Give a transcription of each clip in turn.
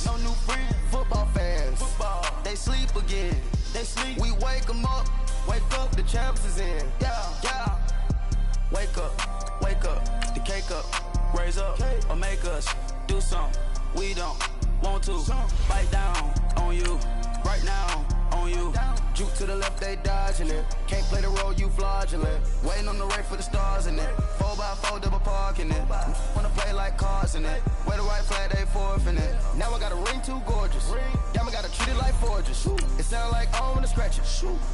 friends. No new friends. Football fans. Football. They sleep again. They sleep. We wake them up. Wake up, the champs is in. Yeah, yeah. Wake up, the cake up. Raise up, or make us do something we don't want to. Bite down on you, right now on you. Juke to the left, they dodging it. Can't play the role, you fraudulent. Waiting on the race for the stars in it. 4x4 double parking it. Wanna play like cars in it. Wear the white flag, they forfeit it. Now I got a ring too gorgeous. Damn, I gotta treat it like forges. It sound like I'm gonna scratch it.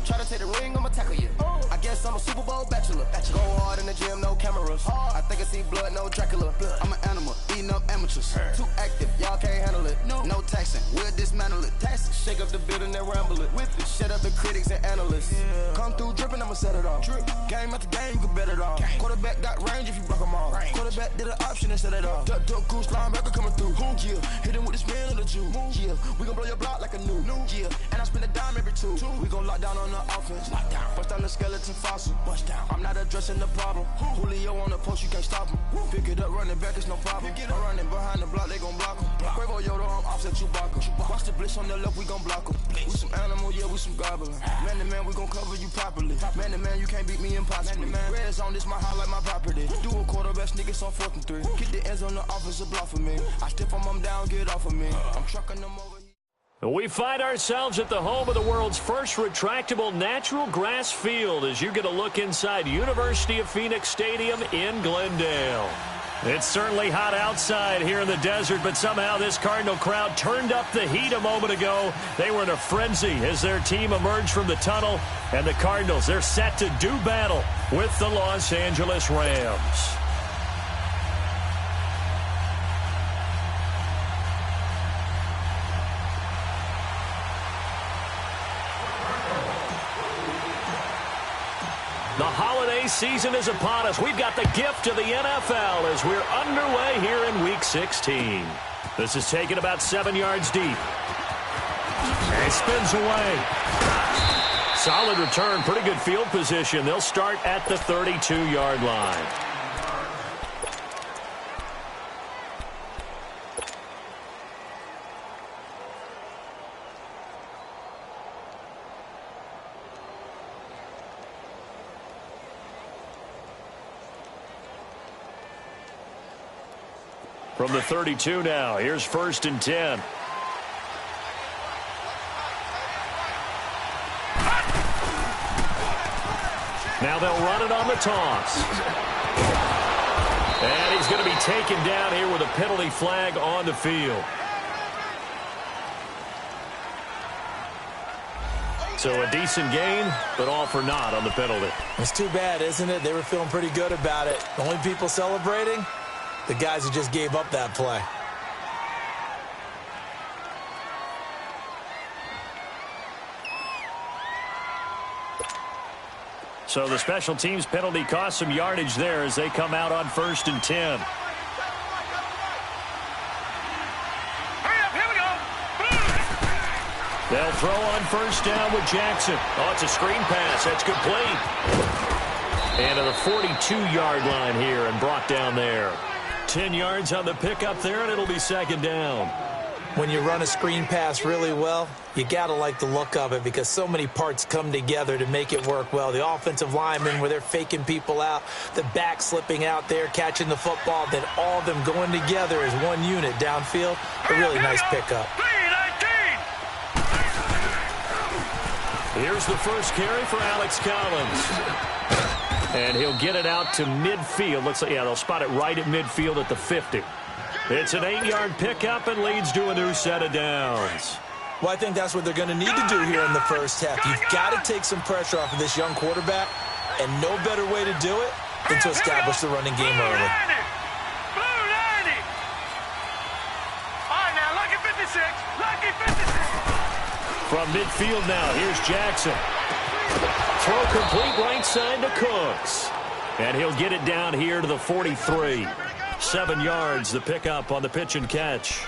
Try to take the ring, I'ma tackle you. I guess I'm a Super Bowl bachelor. Go hard in the gym, no cameras. I think I see blood, no Dracula. I'm an animal, eating up amateurs. Too active, y'all can't handle it. No taxing, we'll dismantle it. Shake up the building and ramble it. Shut up the critics and analysts. Come through dripping, I'ma set it off. Game after game, you can bet it off. Quarterback got range if you block them off. Quarterback did an option and set it off. Duck, goose, linebacker coming through. Yeah, hit him with the spin of the Jew. Yeah, we gon' blow your block like a new. Yeah, and I spend a dime every two. We gon' lock down on the offense. Bust down the skeleton fossil. I'm not addressing the problem. Julio on the post, you can't stop him. Pick it up, running back, it's no problem. I'm running behind the block, they gon' block him. Quavo Yoda, I'm offset Chewbacca. Watch the blitz on the left, we gon' block him. We some animal, yeah, we some gobbler. Man to man, we gon' cover you properly. Man to man, you can't beat me impossibly. Red zone, this my highlight, my property. Do a quarterback, niggas on 4th and 3. Get the ends on the offensive block for me. I step on them down, get off of me. I'm trucking them over. We find ourselves at the home of the world's first retractable natural grass field as you get a look inside University of Phoenix Stadium in Glendale. It's certainly hot outside here in the desert, but somehow this Cardinal crowd turned up the heat a moment ago. They were in a frenzy as their team emerged from the tunnel, and the Cardinals, they're set to do battle with the Los Angeles Rams. The holiday season is upon us. We've got the gift of the NFL as we're underway here in Week 16. This is taken about 7 yards deep. And spins away. Solid return, pretty good field position. They'll start at the 32-yard line. From the 32 now, here's 1st and 10. Now they'll run it on the toss. And he's going to be taken down here with a penalty flag on the field. So a decent gain, but all for naught on the penalty. It's too bad, isn't it? They were feeling pretty good about it. The only people celebrating? The guys who just gave up that play. So the special teams penalty cost some yardage there as they come out on 1st and 10. They'll throw on 1st down with Jackson. Oh, it's a screen pass. That's complete. And to the 42-yard line here and brought down there. 10 yards on the pickup there, and it'll be 2nd down. When you run a screen pass really well, you got to like the look of it because so many parts come together to make it work well. The offensive linemen, where they're faking people out, the back slipping out there, catching the football, then all of them going together as one unit downfield. A really nice pickup. Here's the first carry for Alex Collins. And he'll get it out to midfield. Looks like, yeah, they'll spot it right at midfield at the 50. It's an 8-yard pickup and leads to a new set of downs. Well, I think that's what they're going to need to do here in the first half. You've got to take some pressure off of this young quarterback, and no better way to do it than to establish the running game early. From midfield now, here's Jackson. Throw complete right side to Cooks. And he'll get it down here to the 43. 7 yards, the pickup on the pitch and catch.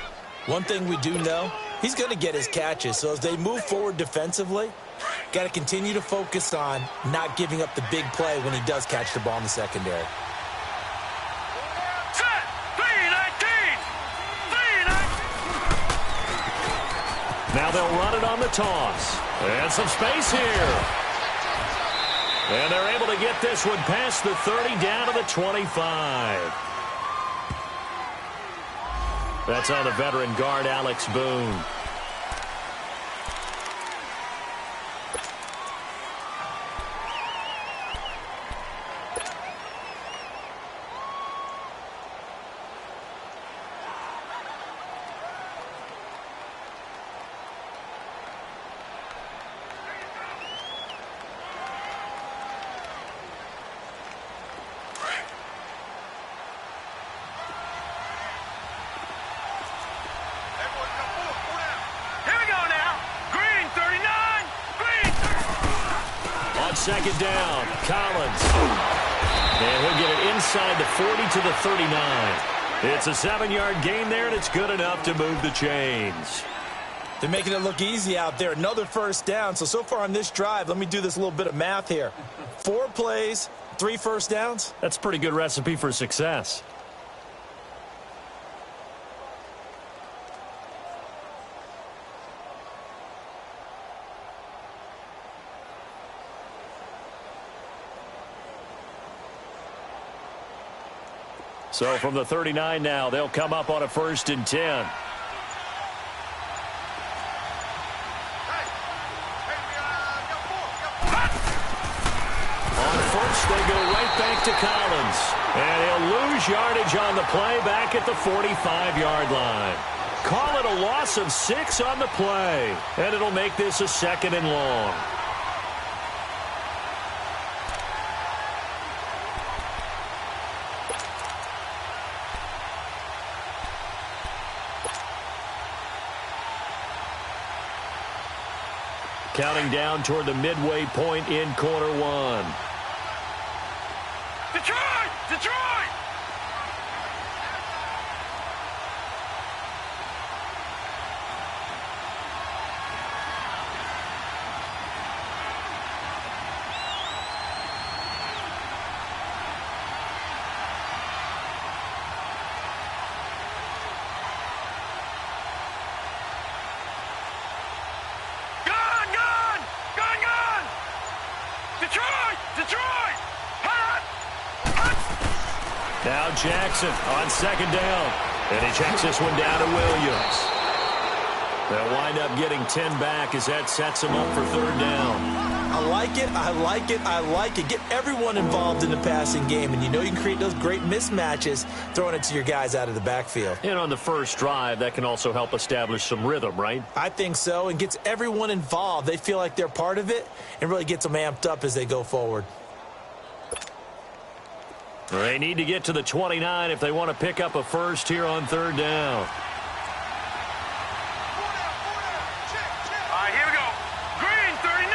One thing we do know, he's going to get his catches. So as they move forward defensively, got to continue to focus on not giving up the big play when he does catch the ball in the secondary. Now they'll run it on the toss. And some space here. And they're able to get this one past the 30 down to the 25. That's on the veteran guard, Alex Boone. Second down, Collins. And he'll get it inside the 40 to the 39. It's a 7-yard gain there, and it's good enough to move the chains. They're making it look easy out there. Another first down. So far on this drive, let me do this little bit of math here. 4 plays, 3 first downs. That's a pretty good recipe for success. So from the 39 now, they'll come up on a 1st and 10. On first, they go right back to Collins. And he'll lose yardage on the play back at the 45-yard line. Call it a loss of 6 on the play. And it'll make this a 2nd and long. Counting down toward the midway point in quarter 1. Detroit! Detroit! Now Jackson on 2nd down. And he checks this one down to Williams. They'll wind up getting 10 back as that sets them up for 3rd down. I like it, I like it, I like it. Get everyone involved in the passing game, and you know you can create those great mismatches throwing it to your guys out of the backfield. And on the first drive, that can also help establish some rhythm, right? I think so, and gets everyone involved. They feel like they're part of it and really gets them amped up as they go forward. They need to get to the 29 if they want to pick up a first here on 3rd down. All right, here we go. Green 39,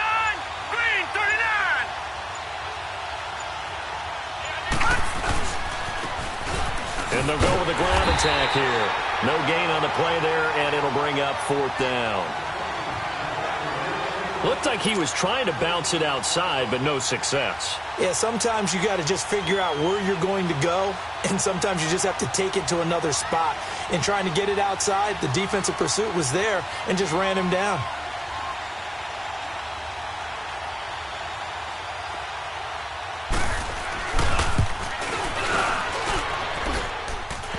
green 39. And they'll go with the ground attack here. No gain on the play there, and it'll bring up 4th down. Looked like he was trying to bounce it outside, but no success. Yeah, sometimes you got to just figure out where you're going to go, and sometimes you just have to take it to another spot. In trying to get it outside, the defensive pursuit was there and just ran him down.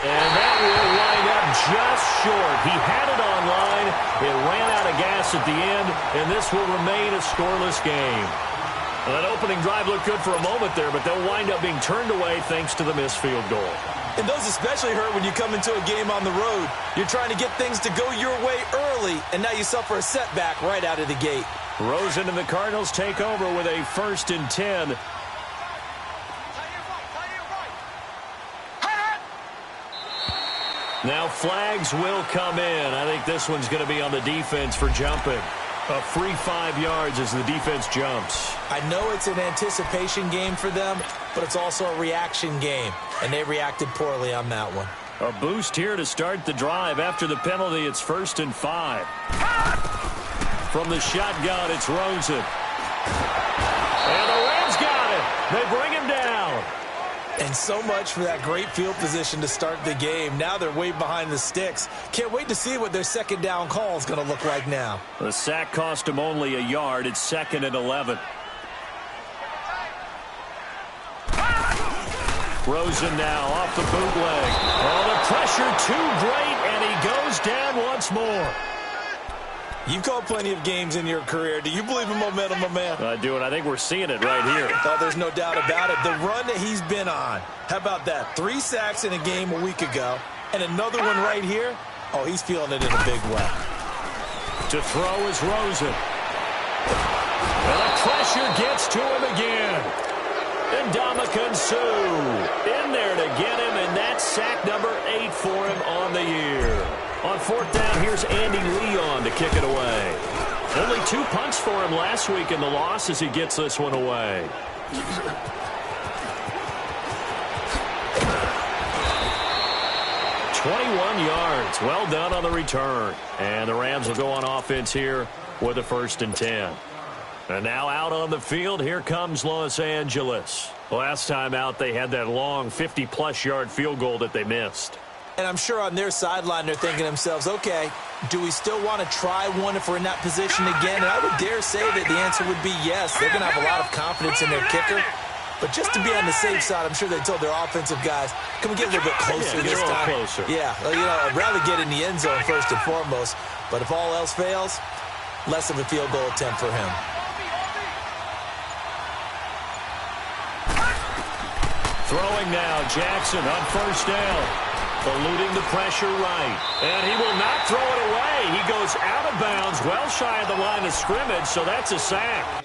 And that will wind up just short. He had it on line. It ran out of gas at the end, and this will remain a scoreless game. Well, that opening drive looked good for a moment there, but they'll wind up being turned away thanks to the missed field goal. And those especially hurt when you come into a game on the road. You're trying to get things to go your way early, and now you suffer a setback right out of the gate. Rosen and the Cardinals take over with a 1st and 10. Now flags will come in. I think this one's going to be on the defense for jumping. A free 5 yards as the defense jumps. I know it's an anticipation game for them, but it's also a reaction game, and they reacted poorly on that one. A boost here to start the drive. After the penalty, it's 1st and 5. From the shotgun, it's Rosen. And the Rams got it. They bring him down. And so much for that great field position to start the game. Now they're way behind the sticks. Can't wait to see what their second down call is going to look like now. The sack cost them only a yard. It's 2nd and 11. Rosen now off the bootleg. Oh, the pressure too great, and he goes down once more. You've called plenty of games in your career. Do you believe in momentum, my man? I do, and I think we're seeing it right here. Oh, there's no doubt about it. The run that he's been on. How about that? 3 sacks in a game a week ago, and another one right here. Oh, he's feeling it in a big way. To throw is Rosen. And the pressure gets to him again. And Ndamukong Suh in there to get him, and that's sack number 8 for him on the year. On 4th down, here's Andy Leon to kick it away. Only 2 punts for him last week in the loss as he gets this one away. "21 yards. Well done on the return. And the Rams will go on offense here with a 1st and 10. And now out on the field, here comes Los Angeles. Last time out, they had that long 50-plus yard field goal that they missed. And I'm sure on their sideline they're thinking to themselves, okay, do we still want to try one if we're in that position again? And I would dare say that the answer would be yes. They're going to have a lot of confidence in their kicker. But just to be on the safe side, I'm sure they told their offensive guys, can we get a little bit closer this time? Closer. Yeah, I'd rather get in the end zone first and foremost. But if all else fails, less of a field goal attempt for him. Throwing now, Jackson on 1st down. Eluding the pressure right. And he will not throw it away. He goes out of bounds, well shy of the line of scrimmage, so that's a sack.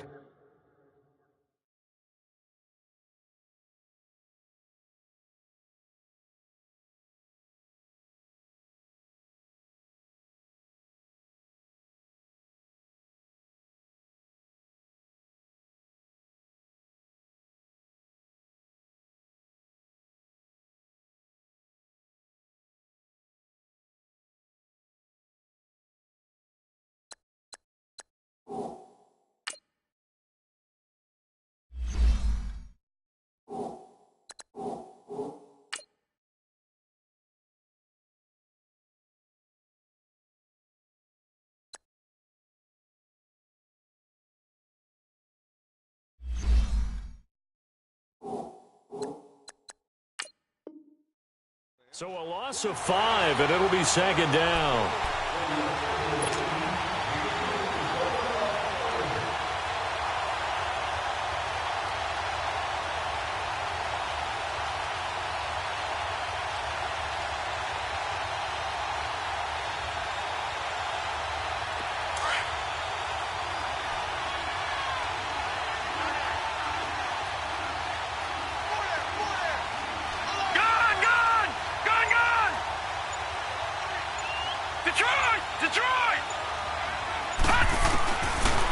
So a loss of 5, and it'll be 2nd down.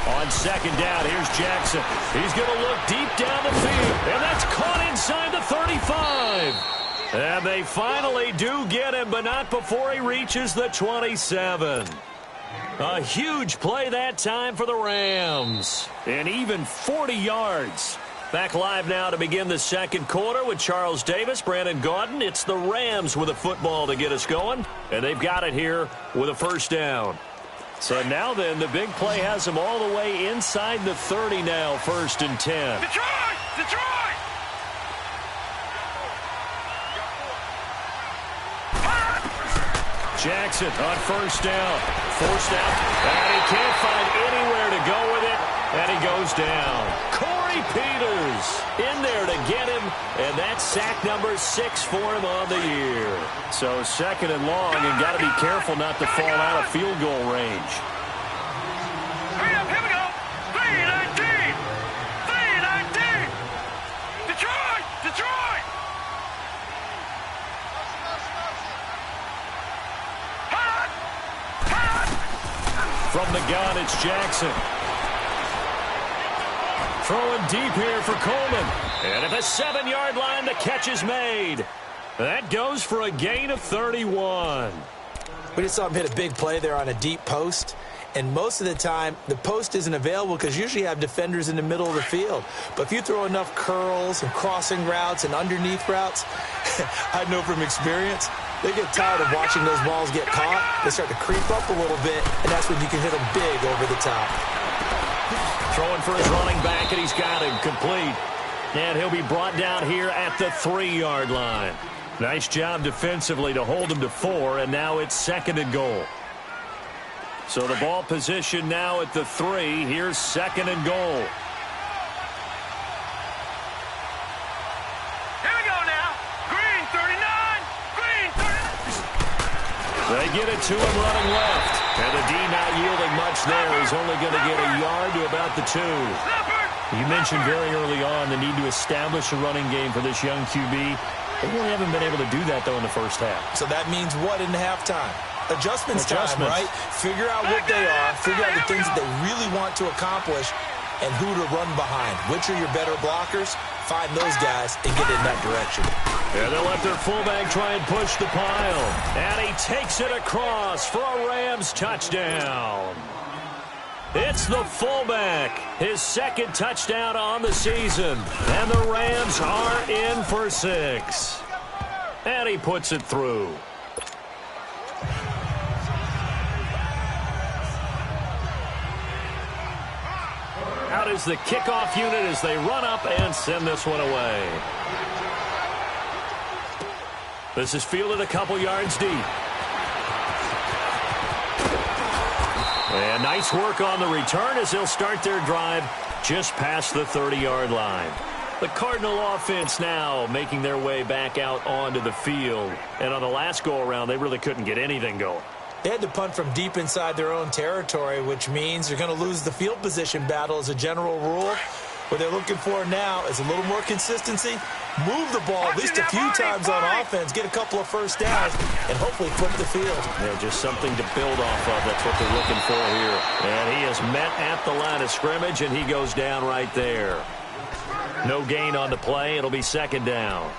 On 2nd down, here's Jackson. He's going to look deep down the field, and that's caught inside the 35. And they finally do get him, but not before he reaches the 27. A huge play that time for the Rams. And even 40 yards. Back live now to begin the 2nd quarter with Charles Davis, Brandon Gaudin. It's the Rams with a football to get us going, and they've got it here with a 1st down. So now then, the big play has them all the way inside the 30 now, 1st and 10. Detroit! Detroit! Jackson on 1st down. Forced out, and he can't find anywhere to go with it, and he goes down. Corey Peters in there to get him, and that's sack number 6 for him on the year. So 2nd and long, and got to be careful not to fall out of field goal range. Hurry up, here we go. 3-19! 3-19! Detroit! Detroit! Hot! Hot! From the gun, it's Jackson. Throwing deep here for Coleman. And at the 7-yard line, the catch is made. That goes for a gain of 31. We just saw him hit a big play there on a deep post. And most of the time, the post isn't available because usually you have defenders in the middle of the field. But if you throw enough curls and crossing routes and underneath routes, I know from experience, they get tired of watching those balls get caught. They start to creep up a little bit, and that's when you can hit them big over the top. Throwing for his running back, and he's got him complete. And he'll be brought down here at the 3-yard line. Nice job defensively to hold him to 4, and now it's 2nd and goal. So the ball position now at the 3. Here's 2nd and goal. Here we go now. Green 39. Green 39. They get it to him running left. And the D not yielding much there. He's only going to get a yard to about the 2. You mentioned very early on the need to establish a running game for this young QB. They really haven't been able to do that, though, in the first half. So that means what in halftime? Adjustments time, right? Figure out what they are, figure out the things that they really want to accomplish, and who to run behind. Which are your better blockers? Find those guys and get in that direction. And they'll let their fullback try and push the pile. And he takes it across for a Rams touchdown. It's the fullback, his 2nd touchdown on the season. And the Rams are in for 6. And he puts it through. Out is the kickoff unit as they run up and send this one away. This is fielded a couple yards deep. And nice work on the return as they'll start their drive just past the 30-yard line. The Cardinal offense now making their way back out onto the field. And on the last go-around, they really couldn't get anything going. They had to punt from deep inside their own territory, which means they're going to lose the field position battle as a general rule. What they're looking for now is a little more consistency, move the ball at least a few times on offense, get a couple of first downs, and hopefully flip the field. Yeah, just something to build off of. That's what they're looking for here. And he is met at the line of scrimmage, and he goes down right there. No gain on the play. It'll be 2nd down.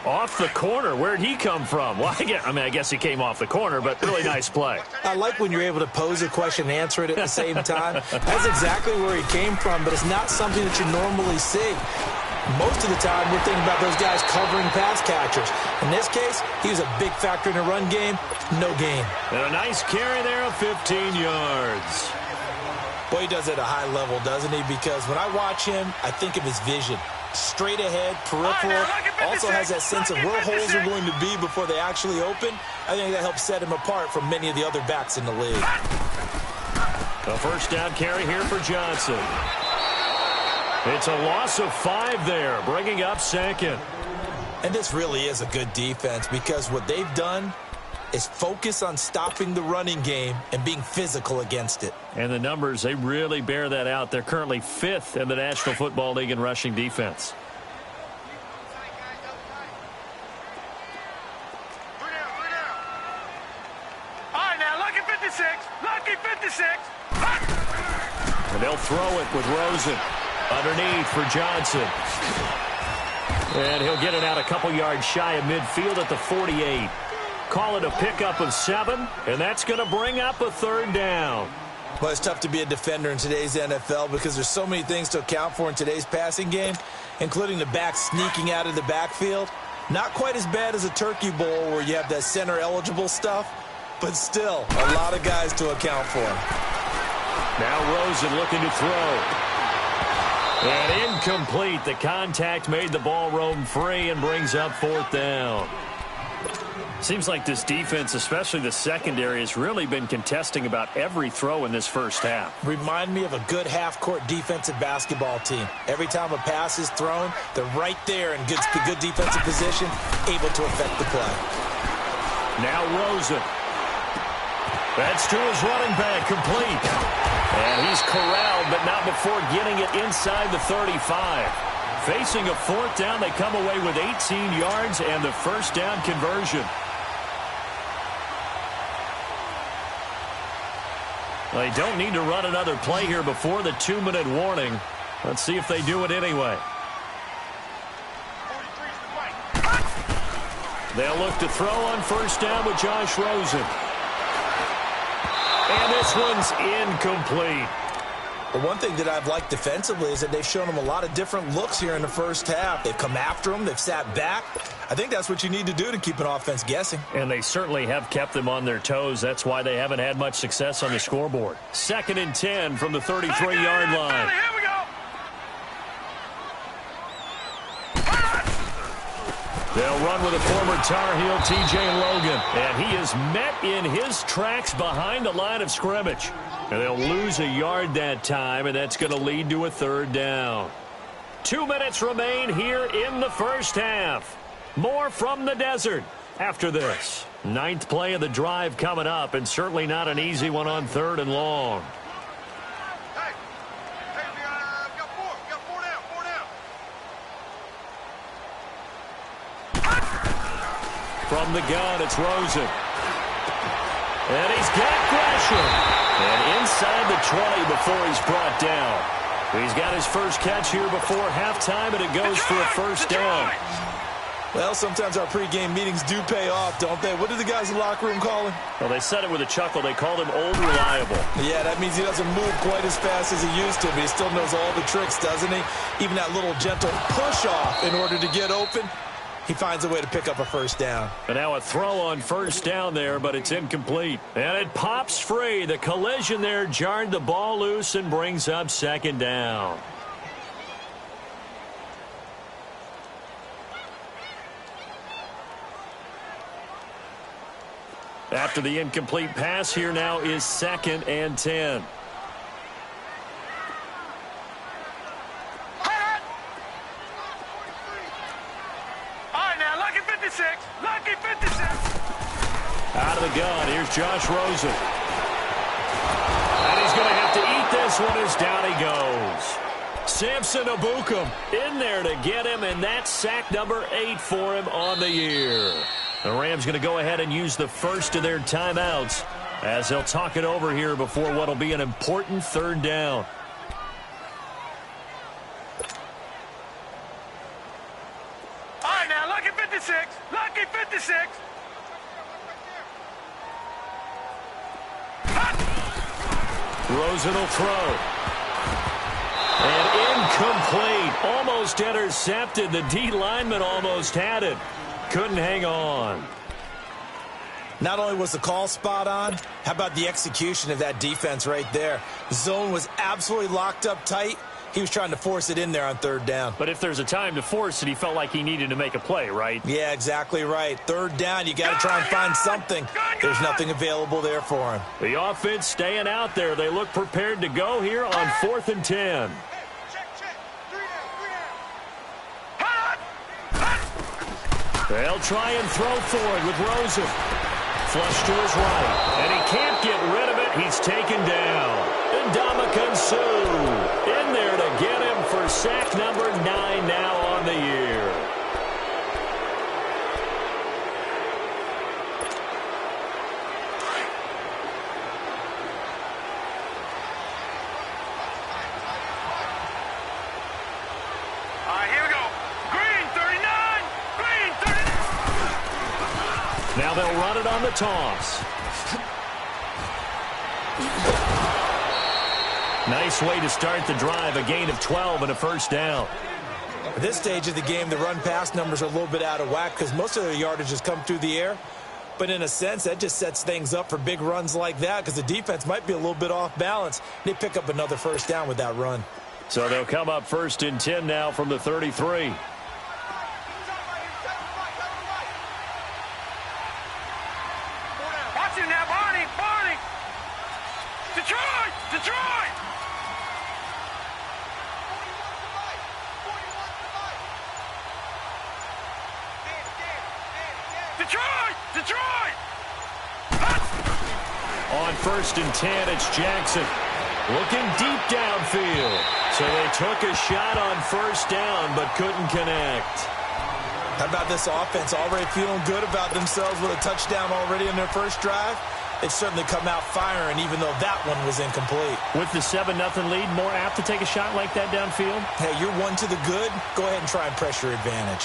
Off the corner. Where'd he come from? Well, I guess he came off the corner, but really nice play. I like when you're able to pose a question and answer it at the same time. That's exactly where he came from, but it's not something that you normally see. Most of the time, we're thinking about those guys covering pass catchers. In this case, he was a big factor in the run game. No gain. And a nice carry there of 15 yards. Boy, he does it at a high level, doesn't he? Because when I watch him, I think of his vision. Straight ahead, peripheral, also has that sense of where holes are going to be before they actually open. I think that helps set him apart from many of the other backs in the league. A first down carry here for Johnson. It's a loss of 5 there, bringing up 2nd. And this really is a good defense because what they've done is focus on stopping the running game and being physical against it. And the numbers, they really bear that out. They're currently 5th in the National Football League in rushing defense. All right, now, lucky 56. Lucky 56. And they'll throw it with Rosen. Underneath for Johnson. And he'll get it out a couple yards shy of midfield at the 48. Call it a pickup of 7, and that's going to bring up a 3rd down. Well, it's tough to be a defender in today's NFL because there's so many things to account for in today's passing game, including the back sneaking out of the backfield. Not quite as bad as a Turkey Bowl where you have that center-eligible stuff, but still a lot of guys to account for. Now Rosen looking to throw. And incomplete. The contact made the ball roam free and brings up 4th down. Seems like this defense, especially the secondary, has really been contesting about every throw in this first half. Remind me of a good half-court defensive basketball team. Every time a pass is thrown, they're right there in good defensive position, able to affect the play. Now Rosen. That's to his running back, complete. And he's corralled, but not before getting it inside the 35. Facing a 4th down, they come away with 18 yards and the first down conversion. They don't need to run another play here before the 2-minute warning. Let's see if they do it anyway. They'll look to throw on first down with Josh Rosen. And this one's incomplete. The one thing that I've liked defensively is that they've shown them a lot of different looks here in the first half. They've come after them. They've sat back. I think that's what you need to do to keep an offense guessing. And they certainly have kept them on their toes. That's why they haven't had much success on the scoreboard. 2nd and 10 from the 33-yard line. Here we go. They'll run with a former Tar Heel, T.J. Logan. And he is met in his tracks behind the line of scrimmage. And they'll lose a yard that time, and that's going to lead to a 3rd down. 2 minutes remain here in the first half. More from the desert after this. 9th play of the drive coming up, and certainly not an easy one on 3rd and long. Hey, we got 4. We got 4 down. 4 down. From the gun, it's Rosen. And he's got Gresham. And inside the 20 before he's brought down. He's got his first catch here before halftime, and it goes for a 1st down. Well, sometimes our pregame meetings do pay off, don't they? What do the guys in the locker room call him? Well, they said it with a chuckle. They called him Old Reliable. Yeah, that means he doesn't move quite as fast as he used to, but he still knows all the tricks, doesn't he? Even that little gentle push-off in order to get open. He finds a way to pick up a 1st down. And now a throw on 1st down there, but it's incomplete. And it pops free. The collision there jarred the ball loose and brings up 2nd down. After the incomplete pass, here now is 2nd and 10. Lucky 56. Out of the gun, here's Josh Rosen. And he's going to have to eat this one as down he goes. Samson Abukum in there to get him, and that's sack number 8 for him on the year. The Rams going to go ahead and use the first of their timeouts as they'll talk it over here before what will be an important 3rd down. All right, now, lucky 56. Lucky 56. Rosen will throw. And incomplete. Almost intercepted. The D lineman almost had it. Couldn't hang on. Not only was the call spot on, how about the execution of that defense right there? The zone was absolutely locked up tight. He was trying to force it in there on 3rd down. But if there's a time to force it, he felt like he needed to make a play, right? Yeah, exactly right. 3rd down, you got to try and find something. There's nothing available there for him. The offense staying out there. They look prepared to go here on 4th and 10. They'll try and throw forward with Rosen. Flush to his right. And he can't get rid of it. He's taken down. And Ndamukong Suh in there to get him for sack number 9 now on the year. All right, here we go. Green 39. Green 39. Now they'll run it on the toss. Nice way to start the drive. A gain of 12 and a 1st down. At this stage of the game, the run-pass numbers are a little bit out of whack because most of their yardage has come through the air. But in a sense, that just sets things up for big runs like that because the defense might be a little bit off balance. They pick up another 1st down with that run. So they'll come up 1st and 10 now from the 33. Watch him now, Barney. Barney. Detroit. Detroit. Detroit. Detroit. On 1st and 10, it's Jackson. Looking deep downfield. So they took a shot on 1st down, but couldn't connect. How about this offense already feeling good about themselves with a touchdown already in their first drive? They've certainly come out firing, even though that one was incomplete. With the 7-0 lead, more apt to take a shot like that downfield? Hey, you're one to the good. Go ahead and try and press your advantage.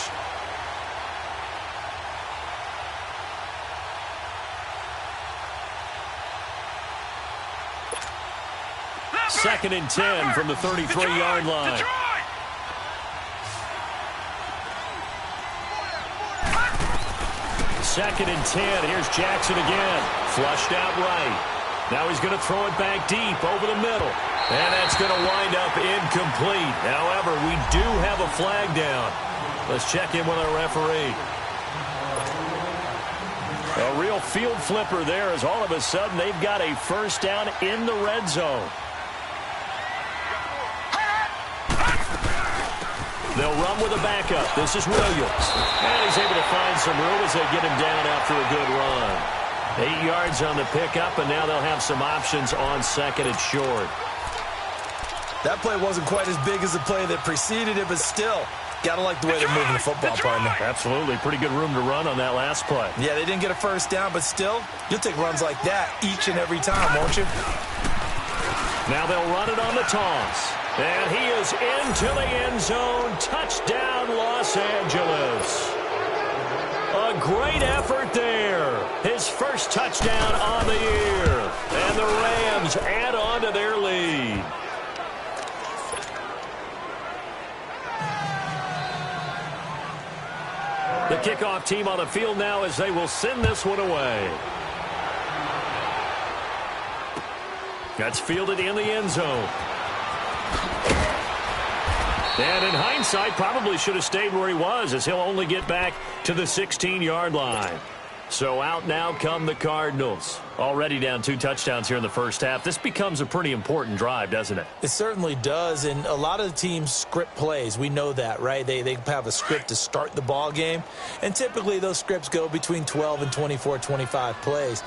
2nd and 10 from the 33-yard line. Second and 10. Here's Jackson again. Flushed out right. Now he's going to throw it back deep over the middle. And that's going to wind up incomplete. However, we do have a flag down. Let's check in with our referee. A real field flipper there, as all of a sudden they've got a first down in the red zone. They'll run with a backup. This is Williams. And he's able to find some room as they get him down after a good run. 8 yards on the pickup, and now they'll have some options on 2nd and short. That play wasn't quite as big as the play that preceded it, but still, gotta like the way they're moving the football, partner. Absolutely. Pretty good room to run on that last play. Yeah, they didn't get a first down, but still, you'll take runs like that each and every time, won't you? Now they'll run it on the toss. And he is into the end zone. Touchdown, Los Angeles. A great effort there. His first touchdown on the year. And the Rams add on to their lead. The kickoff team on the field now as they will send this one away. That's fielded in the end zone. And in hindsight, probably should have stayed where he was, as he'll only get back to the 16-yard line. So out now come the Cardinals. Already down 2 touchdowns here in the first half. This becomes a pretty important drive, doesn't it? It certainly does, and a lot of the teams script plays. We know that, right? They have a script to start the ball game, and typically those scripts go between 12 and 24, 25 plays.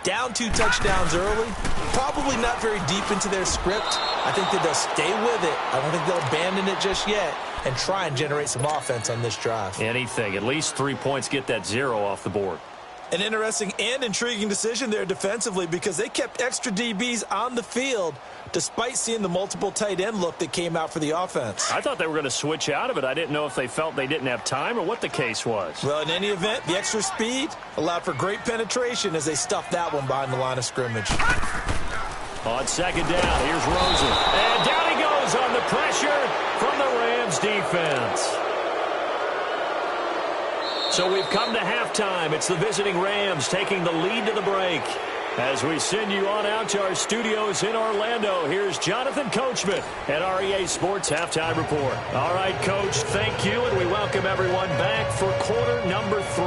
Down 2 touchdowns early, probably not very deep into their script. I think that they'll stay with it. I don't think they'll abandon it just yet and try and generate some offense on this drive. Anything. At least 3 points, get that 0 off the board. An interesting and intriguing decision there defensively, because they kept extra DBs on the field despite seeing the multiple tight end look that came out for the offense. I thought they were going to switch out of it. I didn't know if they felt they didn't have time or what the case was. Well, in any event, the extra speed allowed for great penetration as they stuffed that one behind the line of scrimmage. On 2nd down, here's Rosen. And down he goes on the pressure from the Rams defense. So we've come to halftime. It's the visiting Rams taking the lead to the break. As we send you on out to our studios in Orlando, here's Jonathan Coachman at REA Sports Halftime Report. All right, Coach, thank you, and we welcome everyone back for quarter number 3.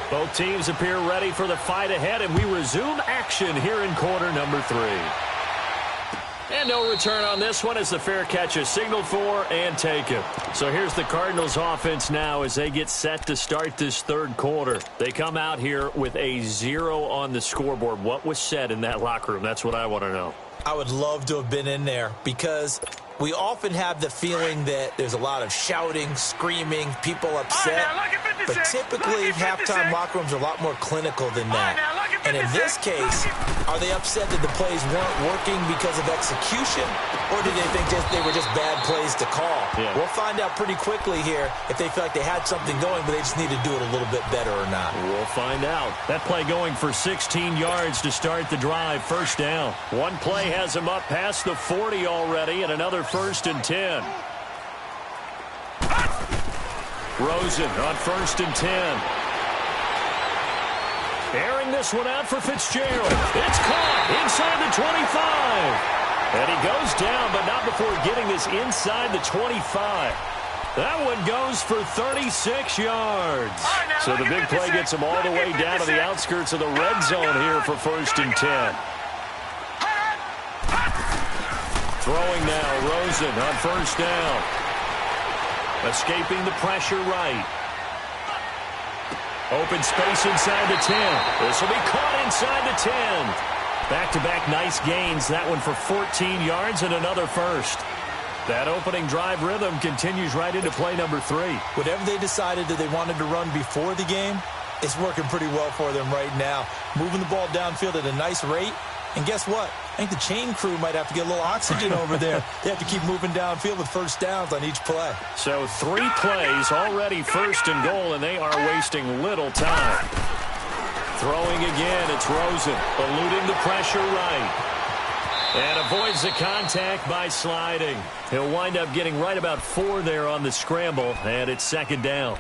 Both teams appear ready for the fight ahead, and we resume action here in quarter number 3. And no return on this one as the fair catch is signaled for and taken. So here's the Cardinals offense now as they get set to start this 3rd quarter. They come out here with a 0 on the scoreboard. What was said in that locker room? That's what I want to know. I would love to have been in there, because we often have the feeling that there's a lot of shouting, screaming, people upset. But typically, halftime locker rooms are a lot more clinical than that. And in this case, are they upset that the plays weren't working because of execution, or do they think they were just bad plays to call? Yeah. We'll find out pretty quickly here if they feel like they had something going, but they just need to do it a little bit better or not. We'll find out. That play going for 16 yards to start the drive. First down. One play has him up past the 40 already, and another 1st and 10. Rosen on 1st and 10. Airing this one out for Fitzgerald. It's caught inside the 25. And he goes down, but not before getting this inside the 25. That one goes for 36 yards. So the big play gets him all the way down to the outskirts of the red zone here for 1st and 10. Throwing now, Rosen on 1st down. Escaping the pressure right. Open space inside the 10. This will be caught inside the 10. Back-to-back nice gains. That one for 14 yards and another 1st. That opening drive rhythm continues right into play number 3. Whatever they decided that they wanted to run before the game, it's working pretty well for them right now. Moving the ball downfield at a nice rate. And guess what? I think the chain crew might have to get a little oxygen over there. They have to keep moving downfield with first downs on each play. So 3 plays, already first and goal, and they are wasting little time. Throwing again, it's Rosen, eluding the pressure right. And avoids the contact by sliding. He'll wind up getting right about 4 there on the scramble, and it's second down.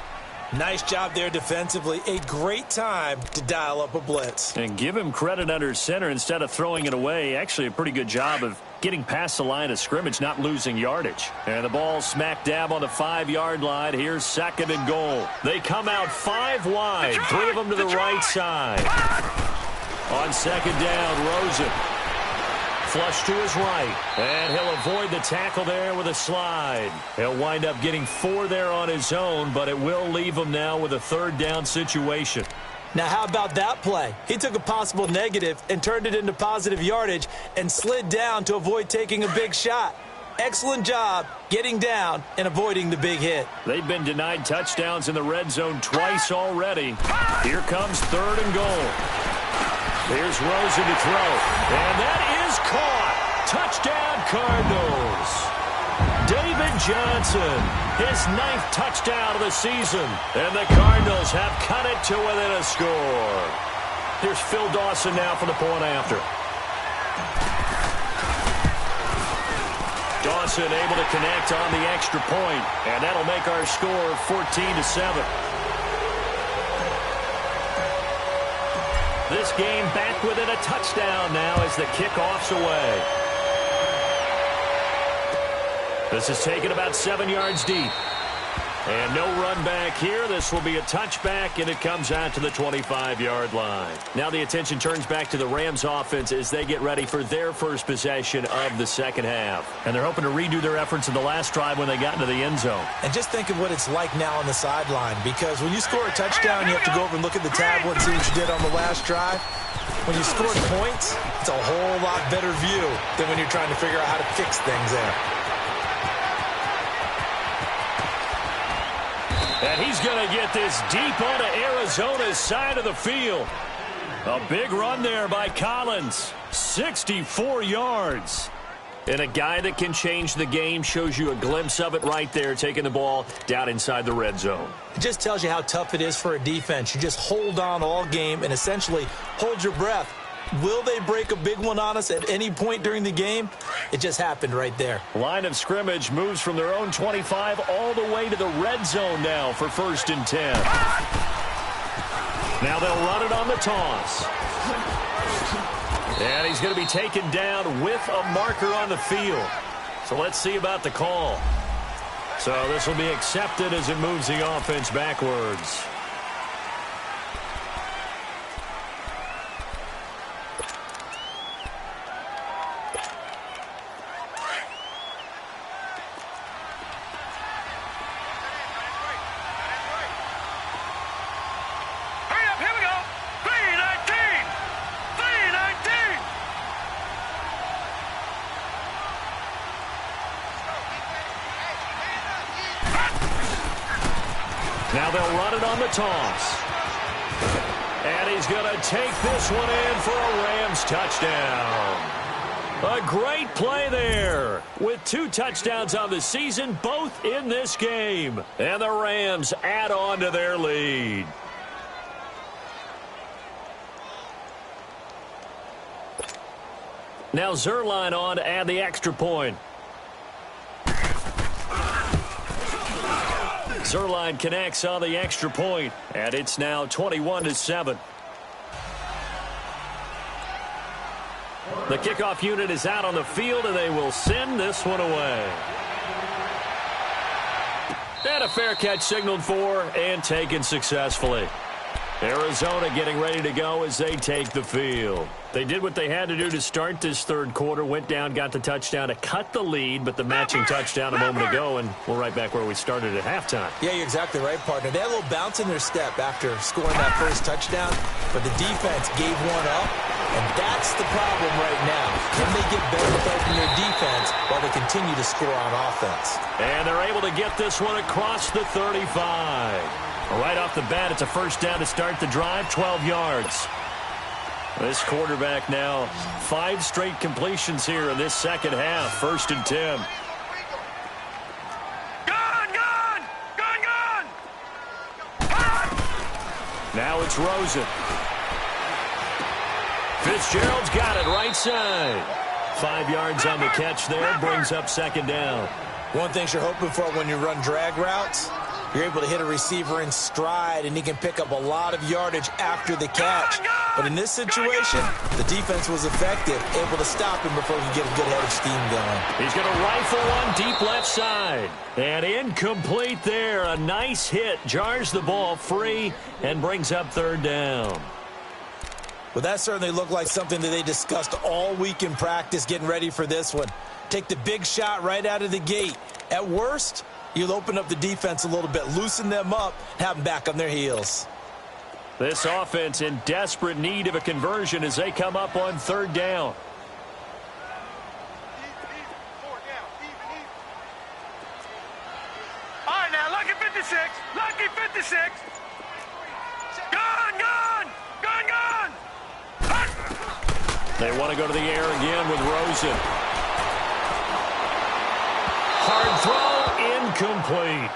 Nice job there defensively. A great time to dial up a blitz. And give him credit under center instead of throwing it away. Actually a pretty good job of getting past the line of scrimmage, not losing yardage. And the ball smack dab on the 5-yard line. Here's second and goal. They come out 5 wide, 3 of them to the right side. On second down, Rosen. Flush to his right, and he'll avoid the tackle there with a slide. He'll wind up getting 4 there on his own, but it will leave him now with a third down situation. Now, how about that play? He took a possible negative and turned it into positive yardage and slid down to avoid taking a big shot. Excellent job getting down and avoiding the big hit. They've been denied touchdowns in the red zone twice already. Here comes third and goal. Here's Rosen to throw, and that is caught. Touchdown, Cardinals. David Johnson, his 9th touchdown of the season, and the Cardinals have cut it to within a score. Here's Phil Dawson now for the point after. Dawson able to connect on the extra point, and that'll make our score 14-7. This game back within a touchdown now as the kickoff's away. This is taken about 7 yards deep. And no run back here. This will be a touchback, and it comes out to the 25-yard line. Now the attention turns back to the Rams offense as they get ready for their first possession of the second half. And they're hoping to redo their efforts in the last drive when they got into the end zone. And just think of what it's like now on the sideline, because when you score a touchdown, you have to go over and look at the tablet and see what you did on the last drive. When you scored points, it's a whole lot better view than when you're trying to figure out how to fix things there. And he's going to get this deep onto Arizona's side of the field. A big run there by Collins. 64 yards. And a guy that can change the game, shows you a glimpse of it right there, taking the ball down inside the red zone. It just tells you how tough it is for a defense. You just hold on all game and essentially hold your breath. Will they break a big one on us at any point during the game? It just happened right there. Line of scrimmage moves from their own 25 all the way to the red zone now for 1st and 10. Now they'll run it on the toss. And he's going to be taken down with a marker on the field. So let's see about the call. So this will be accepted as it moves the offense backwards. Now they'll run it on the toss. And he's going to take this one in for a Rams touchdown. A great play there with 2 touchdowns on the season, both in this game. And the Rams add on to their lead. Now Zerline on to add the extra point. Zerline connects on the extra point, and it's now 21-7. The kickoff unit is out on the field, and they will send this one away. And a fair catch signaled for and taken successfully. Arizona getting ready to go as they take the field. They did what they had to do to start this third quarter, went down, got the touchdown to cut the lead, but the matching touchdown a moment ago, and we're right back where we started at halftime. Yeah, you're exactly right, partner. They had a little bounce in their step after scoring that first touchdown, but the defense gave one up, and that's the problem right now. Can they get better from their defense while they continue to score on offense? And they're able to get this one across the 35. Right off the bat, it's a first down to start the drive, 12 yards. This quarterback now 5 straight completions here in this second half. 1st and 10. Now it's Rosen. Fitzgerald's got it right side. 5 yards on the catch there. Brings up 2nd down. One thing you're hoping for when you run drag routes, you're able to hit a receiver in stride, and he can pick up a lot of yardage after the catch. But in this situation, the defense was effective, able to stop him before he could get a good head of steam going. He's going to rifle one deep left side. And incomplete there. A nice hit. Jars the ball free and brings up 3rd down. Well, that certainly looked like something that they discussed all week in practice getting ready for this one. Take the big shot right out of the gate. At worst, you'll open up the defense a little bit, loosen them up, have them back on their heels. This offense in desperate need of a conversion as they come up on 3rd down. All right, now, lucky 56. Lucky 56. Gone, gone, gone, gone. They want to go to the air again with Rosen. Hard throw, incomplete.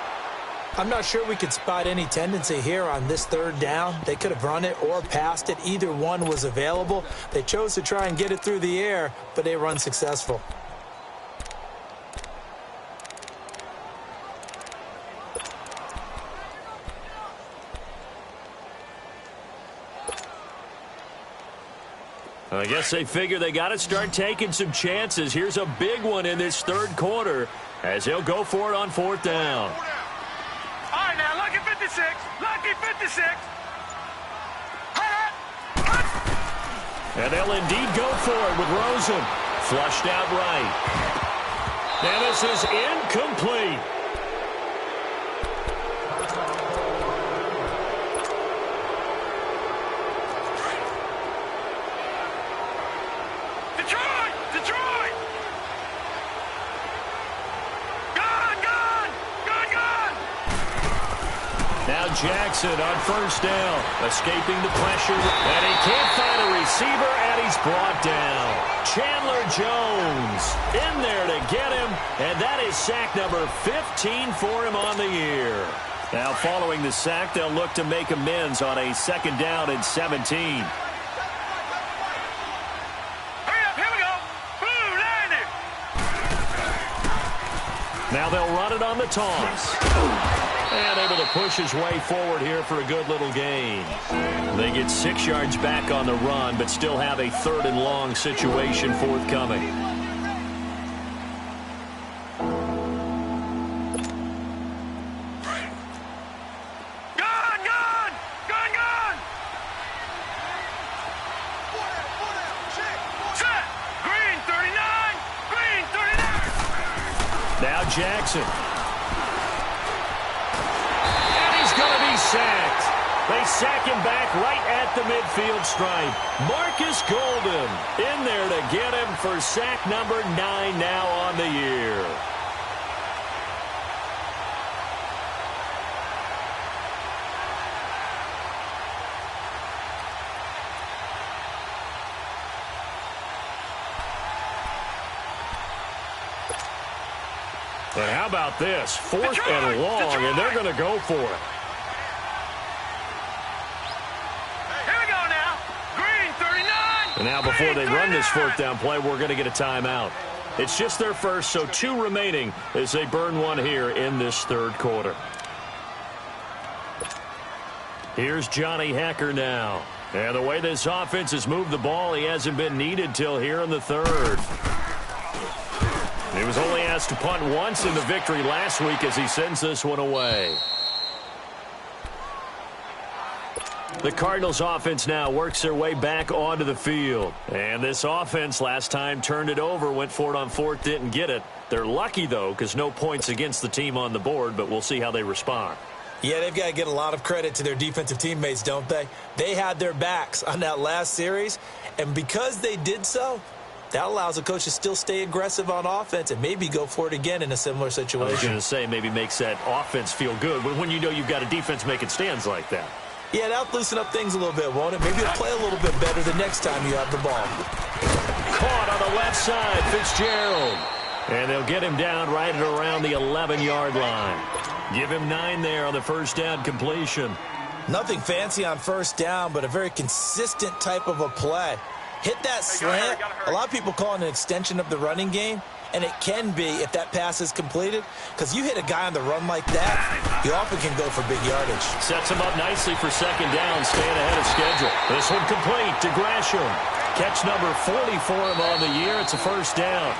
I'm not sure we could spot any tendency here on this 3rd down. They could have run it or passed it. Either one was available. They chose to try and get it through the air, but they were unsuccessful. I guess they figure they got to start taking some chances. Here's a big one in this 3rd quarter as he'll go for it on 4th down. All right, now, lucky 56. Lucky 56. And they'll indeed go for it with Rosen. Flushed out right. And this is incomplete. Detroit! Gone, gone, gone, gone. Now Jackson on 1st down, escaping the pressure, and he can't find a receiver, and he's brought down. Chandler Jones in there to get him, and that is sack number 15 for him on the year. Now following the sack, they'll look to make amends on a 2nd down and 17. Now they'll run it on the toss. And able to push his way forward here for a good little gain. They get 6 yards back on the run, but still have a 3rd and long situation forthcoming. Gone, gone, gone, gone. Set. Green 39. Green 39. Now Jackson. And he's going to be sacked. They sack him back right at the midfield stripe. Marcus Golden in there to get him for sack number 9 now on the year. And how about this? 4th and long, and they're going to go for it. Here we go now. Green 39. And now before they run this 4th down play, we're going to get a timeout. It's just their first, so 2 remaining as they burn one here in this 3rd quarter. Here's Johnny Hecker now. And the way this offense has moved the ball, he hasn't been needed till here in the 3rd. He was only asked to punt once in the victory last week as he sends this one away. The Cardinals offense now works their way back onto the field. And this offense last time turned it over, went for it on 4th, didn't get it. They're lucky, though, because no points against the team on the board, but we'll see how they respond. Yeah, they've got to get a lot of credit to their defensive teammates, don't they? They had their backs on that last series, and because they did so, that allows a coach to still stay aggressive on offense and maybe go for it again in a similar situation. I was going to say maybe makes that offense feel good when you know you've got a defense making stands like that. Yeah, that'll loosen up things a little bit, won't it? Maybe you'll play a little bit better the next time you have the ball. Caught on the left side, Fitzgerald. And they'll get him down right at around the 11-yard line. Give him 9 there on the first down completion. Nothing fancy on first down, but a very consistent type of a play. Hit that slant. A lot of people call it an extension of the running game, and it can be if that pass is completed, because you hit a guy on the run like that, you often can go for big yardage. Sets him up nicely for second down, staying ahead of schedule. This one complete to Gresham. Catch number 40 for him on the year. It's a first down.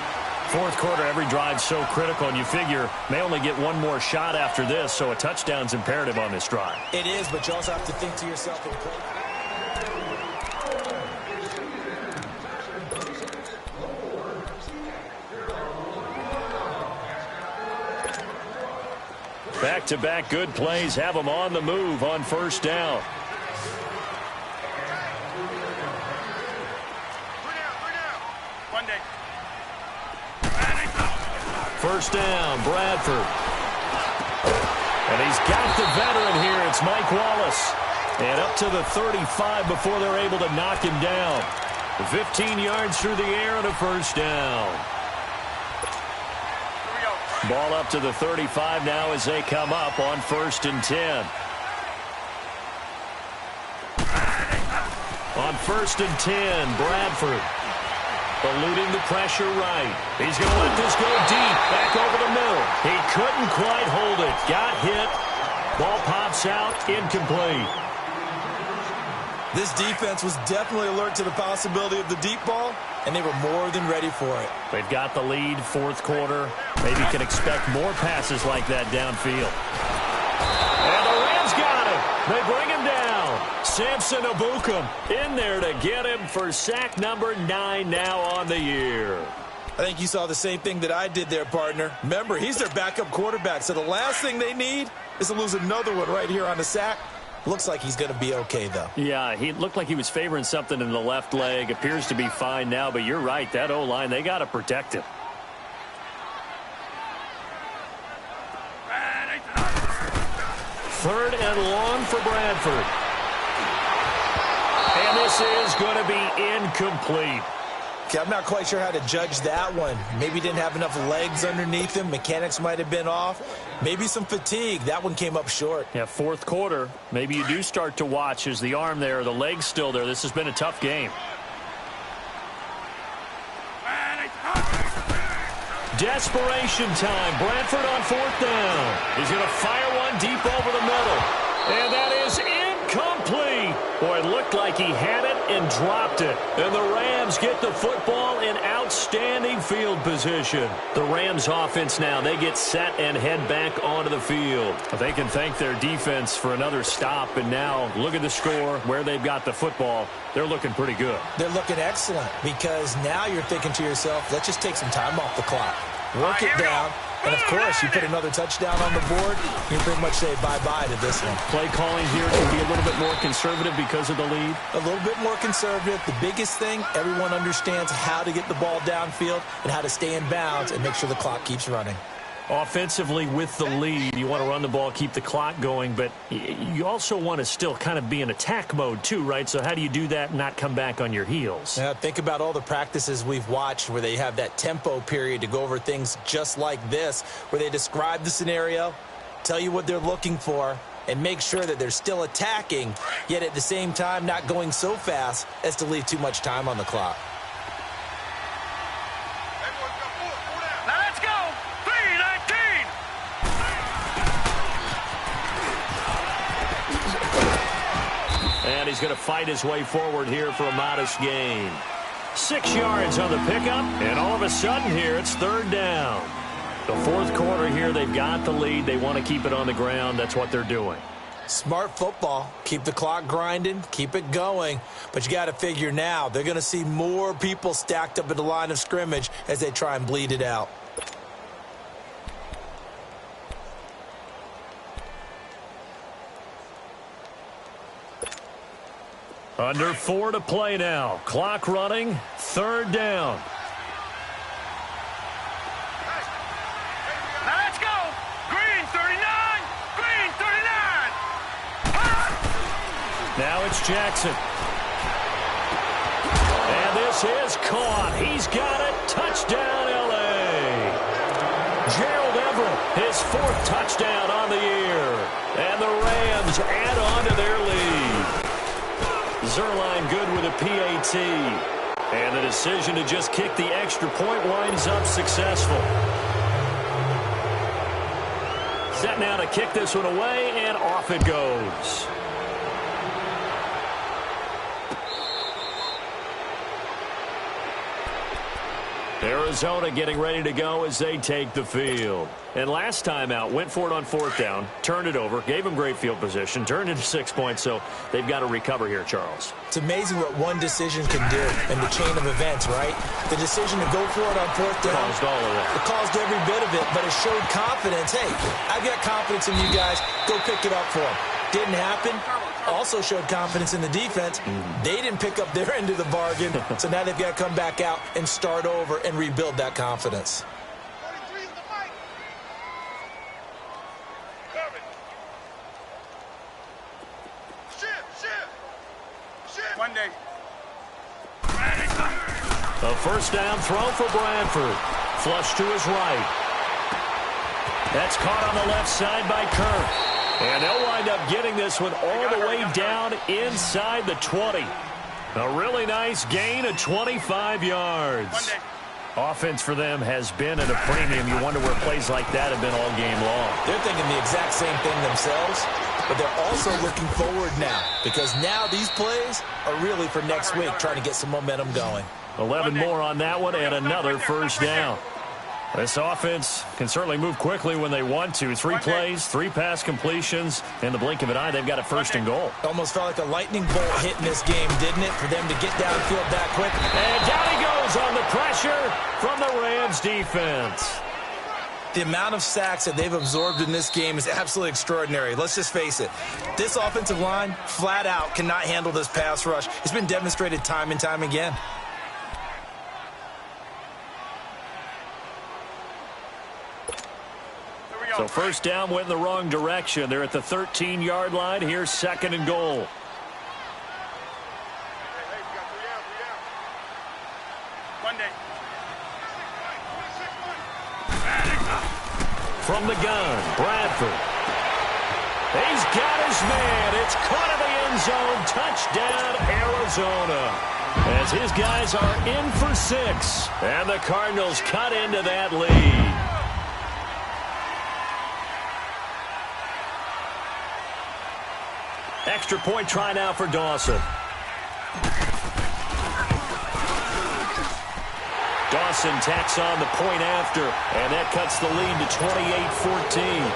Fourth quarter, every drive's so critical, and you figure may only get one more shot after this, so a touchdown's imperative on this drive. It is, but you also have to think to yourself and play. Back-to-back good plays have them on the move on first down. One day. First down, Bradford. And he's got the veteran here. It's Mike Wallace. And up to the 35 before they're able to knock him down. 15 yards through the air and a first down. Ball up to the 35 now as they come up on 1st and 10. On 1st and 10, Bradford. Eluding the pressure right. He's going to let this go deep, back over the middle. He couldn't quite hold it. Got hit. Ball pops out, incomplete. This defense was definitely alert to the possibility of the deep ball, and they were more than ready for it. They've got the lead, fourth quarter. Maybe can expect more passes like that downfield. And the Rams got him. They bring him down. Samson Abukum in there to get him for sack number 9 now on the year. I think you saw the same thing that I did there, partner. Remember, he's their backup quarterback, so the last thing they need is to lose another one right here on the sack. Looks like he's going to be okay, though. Yeah, he looked like he was favoring something in the left leg. Appears to be fine now, but you're right. That O-line, they got to protect him. Third and long for Bradford. And this is going to be incomplete. Okay, I'm not quite sure how to judge that one. Maybe he didn't have enough legs underneath him. Mechanics might have been off. Maybe some fatigue. That one came up short. Yeah, fourth quarter. Maybe you do start to watch as the arm there, the leg's still there. This has been a tough game. Desperation time. Bradford on 4th down. He's going to fire one deep over the middle. And that is incomplete. Boy, it looked like he had it and dropped it. And the Rams get the football in outstanding field position. The Rams offense now, they get set and head back onto the field. They can thank their defense for another stop. And now look at the score, where they've got the football. They're looking pretty good. They're looking excellent because now you're thinking to yourself, let's just take some time off the clock. Work it down. And, of course, you put another touchdown on the board, you can pretty much say bye-bye to this one. Play calling here can be a little bit more conservative because of the lead. A little bit more conservative. The biggest thing, everyone understands how to get the ball downfield and how to stay in bounds and make sure the clock keeps running. Offensively, with the lead, you want to run the ball, keep the clock going, but you also want to still kind of be in attack mode too, right? So how do you do that and not come back on your heels? Yeah, think about all the practices we've watched where they have that tempo period to go over things just like this, where they describe the scenario, tell you what they're looking for, and make sure that they're still attacking, yet at the same time not going so fast as to leave too much time on the clock. And he's going to fight his way forward here for a modest gain. 6 yards on the pickup, and all of a sudden here it's 3rd down. The fourth quarter here, they've got the lead. They want to keep it on the ground. That's what they're doing. Smart football. Keep the clock grinding, keep it going. But you got to figure now, they're going to see more people stacked up at the line of scrimmage as they try and bleed it out. Under 4 to play now. Clock running. 3rd down. Now let's go. Green 39. Green 39. it's Jackson. And this is caught. He's got it. Touchdown, L.A. Gerald Everett, his 4th touchdown on the year. And the Rams add on to their lead. Zerline good with a PAT. And the decision to just kick the extra point winds up successful. Set now to kick this one away, and off it goes. Arizona getting ready to go as they take the field. And last time out, went for it on 4th down, turned it over, gave them great field position, turned into 6 points, so they've got to recover here, Charles. It's amazing what one decision can do in the chain of events, right? The decision to go for it on 4th down. Caused all of that. It caused every bit of it, but it showed confidence. Hey, I've got confidence in you guys. Go pick it up for them. Didn't happen. Also showed confidence in the defense. They didn't pick up their end of the bargain, so now they've got to come back out and start over and rebuild that confidence. Monday. A 1st down throw for Bradford. Flush to his right. That's caught on the left side by Kirk. And they'll wind up getting this one all the way down inside the 20. A really nice gain of 25 yards. Offense for them has been at a premium. You wonder where plays like that have been all game long. They're thinking the exact same thing themselves, but they're also looking forward now because now these plays are really for next week, trying to get some momentum going. 11 more on that one and another 1st down. This offense can certainly move quickly when they want to. 3 plays, 3 pass completions. In the blink of an eye, they've got a 1st and goal. Almost felt like a lightning bolt hit in this game, didn't it, for them to get downfield that quick? And down he goes on the pressure from the Rams defense. The amount of sacks that they've absorbed in this game is absolutely extraordinary. Let's just face it. This offensive line, flat out, cannot handle this pass rush. It's been demonstrated time and time again. So 1st down went in the wrong direction. They're at the 13-yard line. Here's 2nd and goal. From the gun, Bradford. He's got his man. It's caught in the end zone. Touchdown, Arizona. As his guys are in for 6. And the Cardinals cut into that lead. Extra point try now for Dawson. Dawson tacks on the point after, and that cuts the lead to 28-14.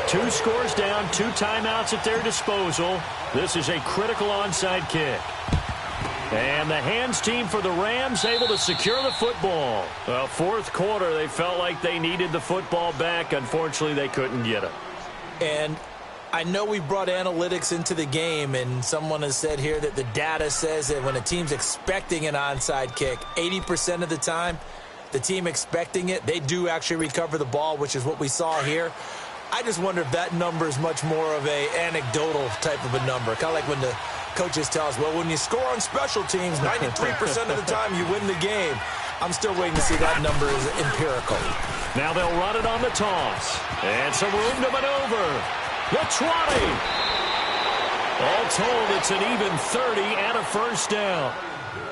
Two scores down, 2 timeouts at their disposal. This is a critical onside kick. And the hands team for the Rams able to secure the football. 4th quarter, they felt like they needed the football back. Unfortunately, they couldn't get it. And I know we brought analytics into the game, and someone has said here that the data says that when a team's expecting an onside kick, 80% of the time, the team expecting it, they do actually recover the ball, which is what we saw here. I just wonder if that number is much more of a anecdotal type of a number, kind of like when the coaches tell us, well, when you score on special teams, 93% of the time you win the game. I'm still waiting to see that number is empirical. Now they'll run it on the toss. And some room to maneuver. The 20. All told, it's an even 30 and a 1st down.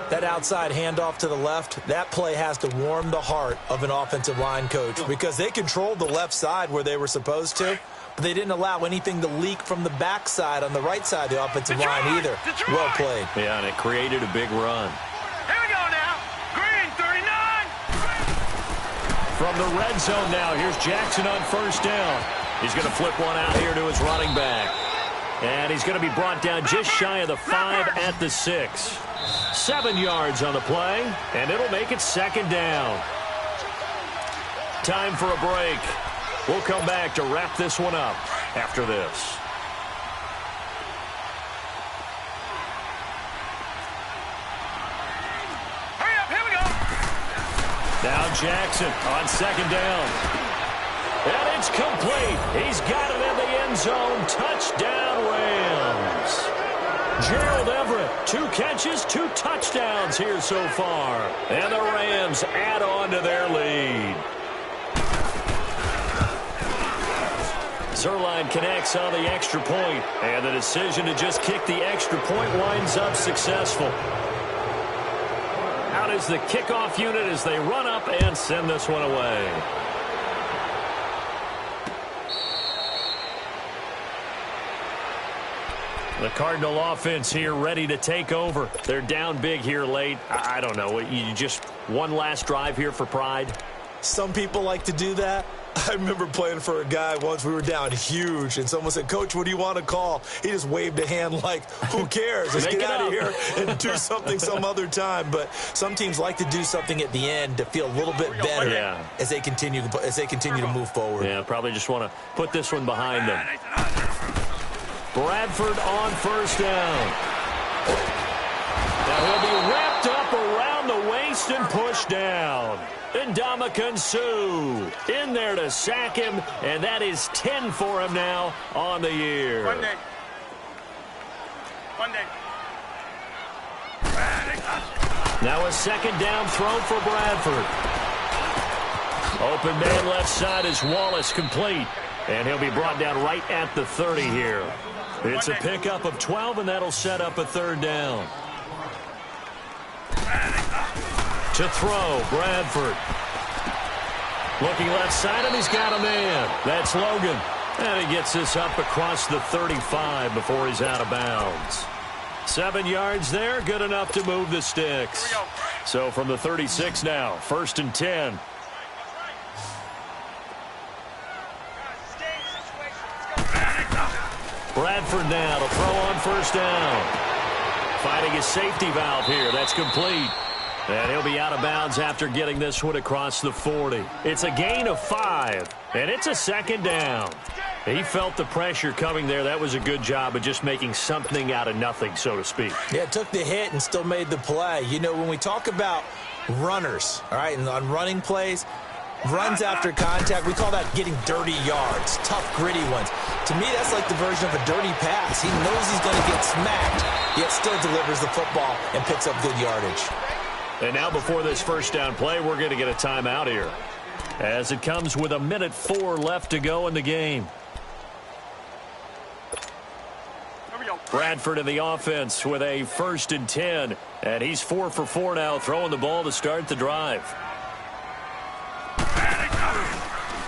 That outside handoff to the left, that play has to warm the heart of an offensive line coach because they controlled the left side where they were supposed to, but they didn't allow anything to leak from the backside on the right side of the offensive line either. Well played. Yeah, and it created a big run. Here we go now. Green, 39. From the red zone now, here's Jackson on 1st down. He's going to flip one out here to his running back. And he's going to be brought down just shy of the 5 at the 6. 7 yards on the play, and it'll make it 2nd down. Time for a break. We'll come back to wrap this one up after this. Hurry up, here we go. Now Jackson on second down. And it's complete. He's got it in the end zone. Touchdown, Rams. Gerald Everett, 2 catches, 2 touchdowns here so far. And the Rams add on to their lead. Zerline connects on the extra point, and the decision to just kick the extra point winds up successful. Out is the kickoff unit as they run up and send this one away. The Cardinal offense here ready to take over. They're down big here late. I don't know. You just one last drive here for pride? Some people like to do that. I remember playing for a guy once. We were down huge, and someone said, "Coach, what do you want to call?" He just waved a hand like, who cares? Let's get out of here and do something some other time. But some teams like to do something at the end to feel a little bit better as they continue to move forward. Yeah, probably just want to put this one behind them. Bradford on first down. Now he'll be wrapped up around the waist and pushed down. Ndamukong Suh in there to sack him, and that is 10 for him now on the year. One day. Now a second down throw for Bradford. Open man left side is Wallace, complete. And he'll be brought down right at the 30 here. It's a pickup of 12, and that'll set up a third down. To throw, Bradford. Looking left side, and he's got a man. That's Logan. And he gets this up across the 35 before he's out of bounds. 7 yards there, good enough to move the sticks. So from the 36 now, 1st and 10. Bradford now to throw on first down. Finding his safety valve here. That's complete. And he'll be out of bounds after getting this one across the 40. It's a gain of 5, and it's a second down. He felt the pressure coming there. That was a good job of just making something out of nothing, so to speak. Yeah, took the hit and still made the play. You know, when we talk about runners, all right, and on running plays, runs after contact, we call that getting dirty yards, tough, gritty ones. To me, that's like the version of a dirty pass. He knows he's going to get smacked, yet still delivers the football and picks up good yardage. And now before this first down play, we're going to get a timeout here, as it comes with 1:04 left to go in the game. Bradford in the offense with a 1st and 10, and he's 4 for 4 now, throwing the ball to start the drive.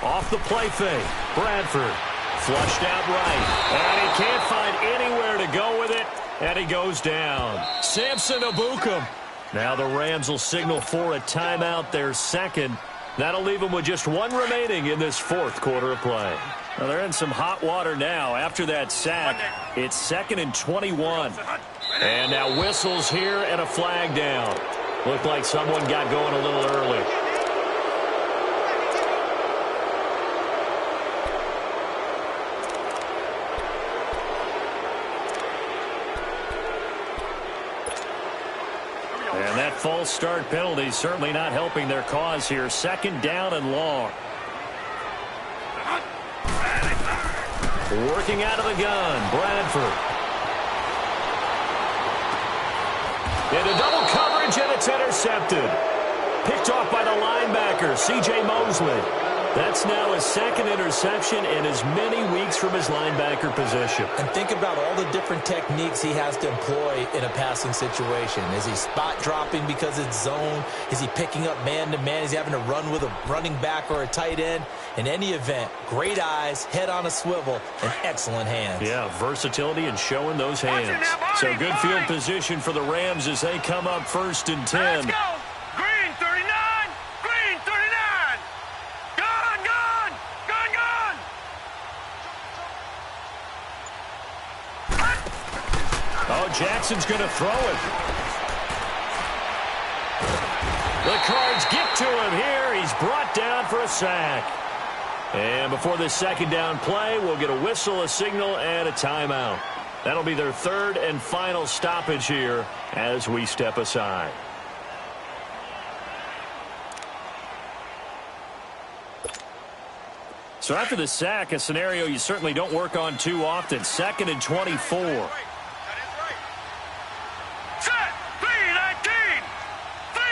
Off the play fake, Bradford flushed out right, and he can't find anywhere to go with it, and he goes down. Samson Ebukam. Now the Rams will signal for a timeout, their second. That'll leave them with just 1 remaining in this 4th quarter of play. Now they're in some hot water now after that sack. It's 2nd and 21. And now whistles here and a flag down. Looked like someone got going a little early. And that false start penalty certainly not helping their cause here. 2nd down and long. Working out of the gun, Bradford. Into double coverage, and it's intercepted. Picked off by the linebacker, C.J. Mosley. That's now his 2nd interception in as many weeks from his linebacker position. And think about all the different techniques he has to employ in a passing situation. Is he spot dropping because it's zone? Is he picking up man-to-man? Is he having to run with a running back or a tight end? In any event, great eyes, head on a swivel, and excellent hands. Yeah, versatility and showing those hands. So good field position for the Rams as they come up 1st and 10. Let's go! Green 39! Green 39! Gone! Gone! Gone! Gone! Oh, Jackson's going to throw it. The Cards get to him here. He's brought down for a sack. And before this 2nd down play, we'll get a whistle, a signal, and a timeout. That'll be their 3rd and final stoppage here as we step aside. So after the sack, a scenario you certainly don't work on too often. 2nd and 24. Set. 3-19. 3-19.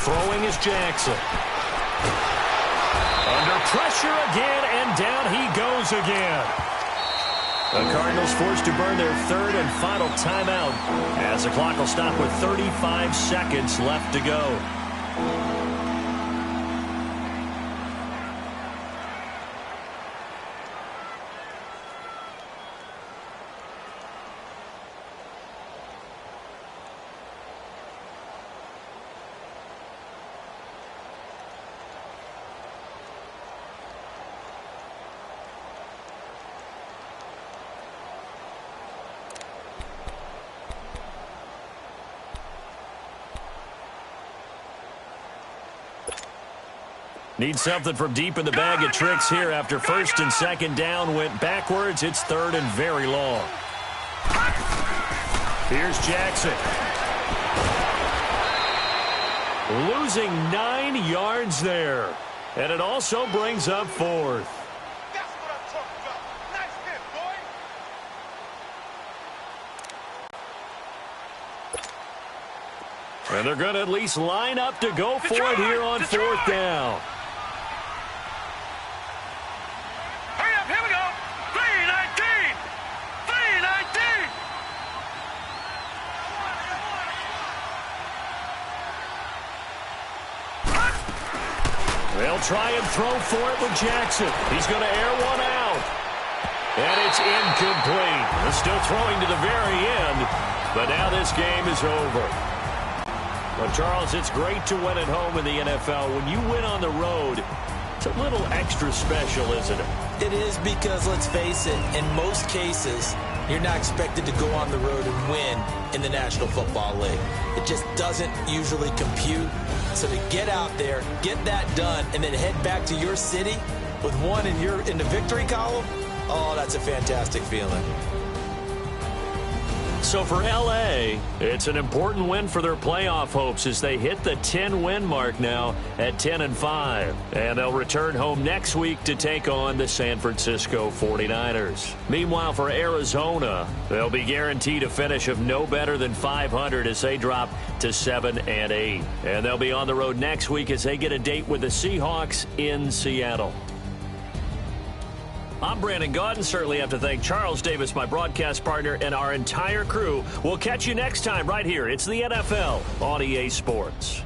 Throwing is Jackson. Under pressure again, and down he goes again. The Cardinals forced to burn their 3rd and final timeout as the clock will stop with 35 seconds left to go. Need something from deep in the bag of tricks here after 1st and 2nd down went backwards. It's 3rd and very long. Here's Jackson. Losing 9 yards there. And it also brings up 4th. That's what I'm talking about. Nice hit, boy. And they're going to at least line up to go for it here on 4th down. Hurry up, here we go. 3-19. 3-19. They'll try and throw for it with Jackson. He's going to air one out. And it's incomplete. They're still throwing to the very end, but now this game is over. Well, Charles, it's great to win at home in the NFL. When you win on the road, it's a little extra special, isn't it? It is because, let's face it, in most cases, you're not expected to go on the road and win in the National Football League. It just doesn't usually compute. So to get out there, get that done, and then head back to your city with one in the victory column, oh, that's a fantastic feeling. So for L.A., it's an important win for their playoff hopes as they hit the 10-win mark now at 10-5. And they'll return home next week to take on the San Francisco 49ers. Meanwhile, for Arizona, they'll be guaranteed a finish of no better than 500 as they drop to 7-8. And they'll be on the road next week as they get a date with the Seahawks in Seattle. I'm Brandon Gaudin. Certainly have to thank Charles Davis, my broadcast partner, and our entire crew. We'll catch you next time right here. It's the NFL on EA Sports.